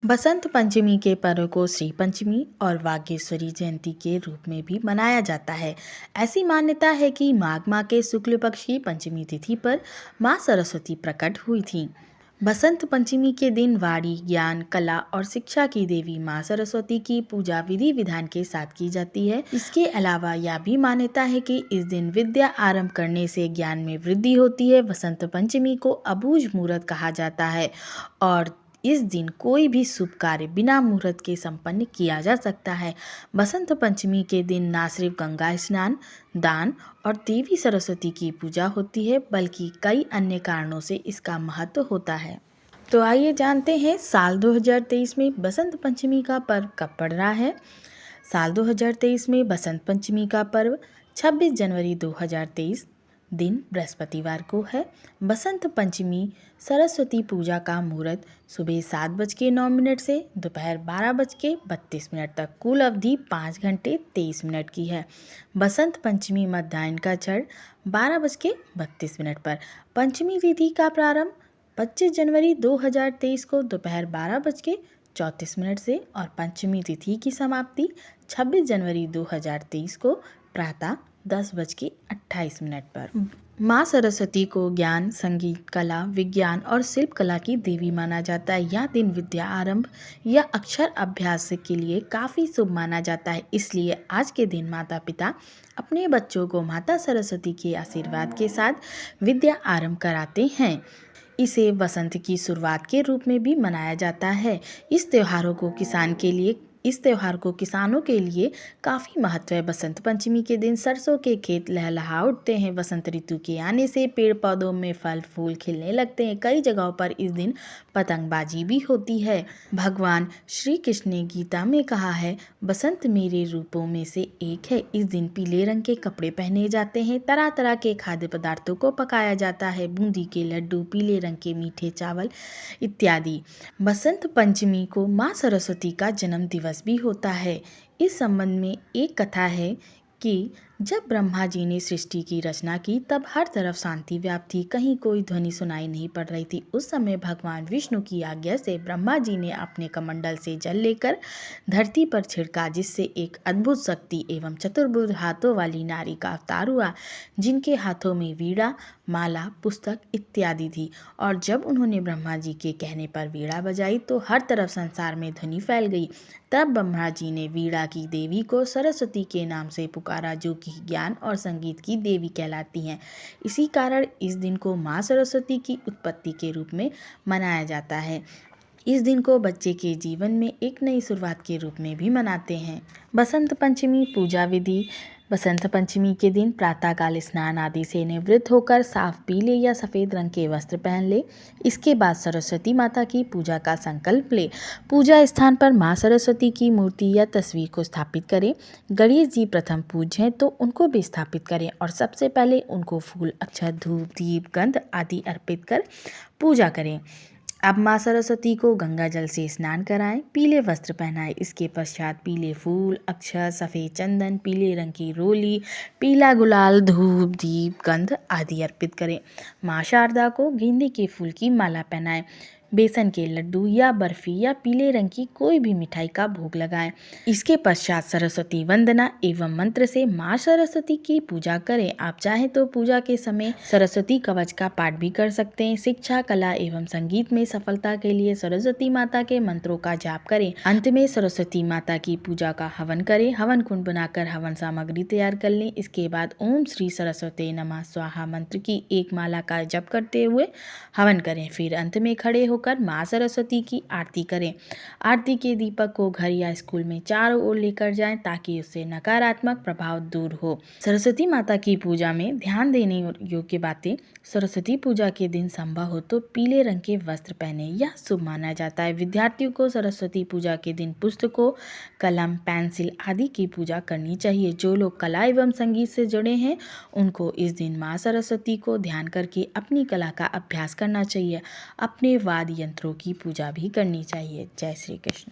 बसंत पंचमी के पर्व को श्री पंचमी और वागेश्वरी जयंती के रूप में भी मनाया जाता है। ऐसी मान्यता है कि माघ माह के शुक्ल पक्ष की पंचमी तिथि पर मां सरस्वती प्रकट हुई थी। बसंत पंचमी के दिन वाणी, ज्ञान, कला और शिक्षा की देवी मां सरस्वती की पूजा विधि विधान के साथ की जाती है। इसके अलावा यह भी मान्यता है कि इस दिन विद्या आरंभ करने से ज्ञान में वृद्धि होती है। बसंत पंचमी को अबूझ मुहूर्त कहा जाता है और इस दिन कोई भी शुभ कार्य बिना मुहूर्त के संपन्न किया जा सकता है। बसंत पंचमी के दिन न सिर्फ गंगा स्नान, दान और देवी सरस्वती की पूजा होती है, बल्कि कई अन्य कारणों से इसका महत्व होता है। तो आइए जानते हैं साल 2023 में बसंत पंचमी का पर्व कब पड़ रहा है। साल 2023 में बसंत पंचमी का पर्व 26 जनवरी 2023 दिन बृहस्पतिवार को है। बसंत पंचमी सरस्वती पूजा का मुहूर्त सुबह 7:09 से दोपहर 12:32 तक, कुल अवधि 5 घंटे 23 मिनट की है। बसंत पंचमी मध्याह्न का क्षण 12:32 पर। पंचमी तिथि का प्रारंभ 25 जनवरी 2023 को दोपहर 12:34 से और पंचमी तिथि की समाप्ति 26 जनवरी 2023 को प्रातः 10:28 पर। माँ सरस्वती को ज्ञान, संगीत, कला, विज्ञान और शिल्प कला की देवी माना जाता है। यह दिन विद्या आरंभ या अक्षर अभ्यास के लिए काफ़ी शुभ माना जाता है। इसलिए आज के दिन माता पिता अपने बच्चों को माता सरस्वती के आशीर्वाद के साथ विद्या आरंभ कराते हैं। इसे बसंत की शुरुआत के रूप में भी मनाया जाता है। इस त्योहार को किसानों के लिए काफ़ी महत्व है। बसंत पंचमी के दिन सरसों के खेत लहलहा उठते हैं। बसंत ऋतु के आने से पेड़ पौधों में फल फूल खिलने लगते हैं। कई जगहों पर इस दिन पतंगबाजी भी होती है। भगवान श्री कृष्ण ने गीता में कहा है, बसंत मेरे रूपों में से एक है। इस दिन पीले रंग के कपड़े पहने जाते हैं। तरह तरह के खाद्य पदार्थों को पकाया जाता है। बूंदी के लड्डू, पीले रंग के मीठे चावल इत्यादि। बसंत पंचमी को माँ सरस्वती का जन्म दिवस भी होता है। इस संबंध में एक कथा है कि जब ब्रह्मा जी ने सृष्टि की रचना की तब हर तरफ शांति व्याप्त थी, कहीं कोई ध्वनि सुनाई नहीं पड़ रही थी। उस समय भगवान विष्णु की आज्ञा से ब्रह्मा जी ने अपने कमंडल से जल लेकर धरती पर छिड़का, जिससे एक अद्भुत शक्ति एवं चतुर्भुज हाथों वाली नारी का अवतार हुआ, जिनके हाथों में वीणा, माला, पुस्तक इत्यादि थी। और जब उन्होंने ब्रह्मा जी के कहने पर वीणा बजाई तो हर तरफ संसार में ध्वनि फैल गई। तब ब्रह्मा जी ने वीणा की देवी को सरस्वती के नाम से पुकारा, जो कि ज्ञान और संगीत की देवी कहलाती हैं। इसी कारण इस दिन को माँ सरस्वती की उत्पत्ति के रूप में मनाया जाता है। इस दिन को बच्चे के जीवन में एक नई शुरुआत के रूप में भी मनाते हैं। बसंत पंचमी पूजा विधि। बसंत पंचमी के दिन प्रातःकाल स्नान आदि से निवृत्त होकर साफ पीले या सफ़ेद रंग के वस्त्र पहन ले। इसके बाद सरस्वती माता की पूजा का संकल्प ले। पूजा स्थान पर माँ सरस्वती की मूर्ति या तस्वीर को स्थापित करें। गणेश जी प्रथम पूज्य हैं तो उनको भी स्थापित करें और सबसे पहले उनको फूल, अक्षत, धूप, दीप, गंध आदि अर्पित कर पूजा करें। अब माँ सरस्वती को गंगा जल से स्नान कराएं, पीले वस्त्र पहनाएं। इसके पश्चात पीले फूल, अक्षत, सफ़ेद चंदन, पीले रंग की रोली, पीला गुलाल, धूप, दीप, गंध आदि अर्पित करें। माँ शारदा को गेंदे के फूल की माला पहनाएं। बेसन के लड्डू या बर्फी या पीले रंग की कोई भी मिठाई का भोग लगाएं। इसके पश्चात सरस्वती वंदना एवं मंत्र से माँ सरस्वती की पूजा करें। आप चाहें तो पूजा के समय सरस्वती कवच का पाठ भी कर सकते हैं। शिक्षा, कला एवं संगीत में सफलता के लिए सरस्वती माता के मंत्रों का जाप करें। अंत में सरस्वती माता की पूजा का हवन करें। हवन कुंड बनाकर हवन सामग्री तैयार कर लें। इसके बाद ओम श्री सरस्वती नमः स्वाहा मंत्र की एक माला का जप करते हुए हवन करें। फिर अंत में खड़े होकर माँ सरस्वती की आरती करें। आरती के दीपक को घर या स्कूल में चारों ओर लेकर जाएं ताकि उससे नकारात्मक प्रभाव दूर हो। सरस्वती माता की पूजा में ध्यान देने योग्य बातें। सरस्वती पूजा के दिन संभव हो तो पीले रंग के वस्त्र पहने, यह शुभ माना जाता है। विद्यार्थियों को सरस्वती पूजा के दिन पुस्तकों, कलम, पेंसिल आदि की पूजा करनी चाहिए। जो लोग कला एवं संगीत से जुड़े हैं उनको इस दिन माँ सरस्वती को ध्यान करके अपनी कला का अभ्यास करना चाहिए। अपने वाद्य यंत्रों की पूजा भी करनी चाहिए। जय श्री कृष्ण।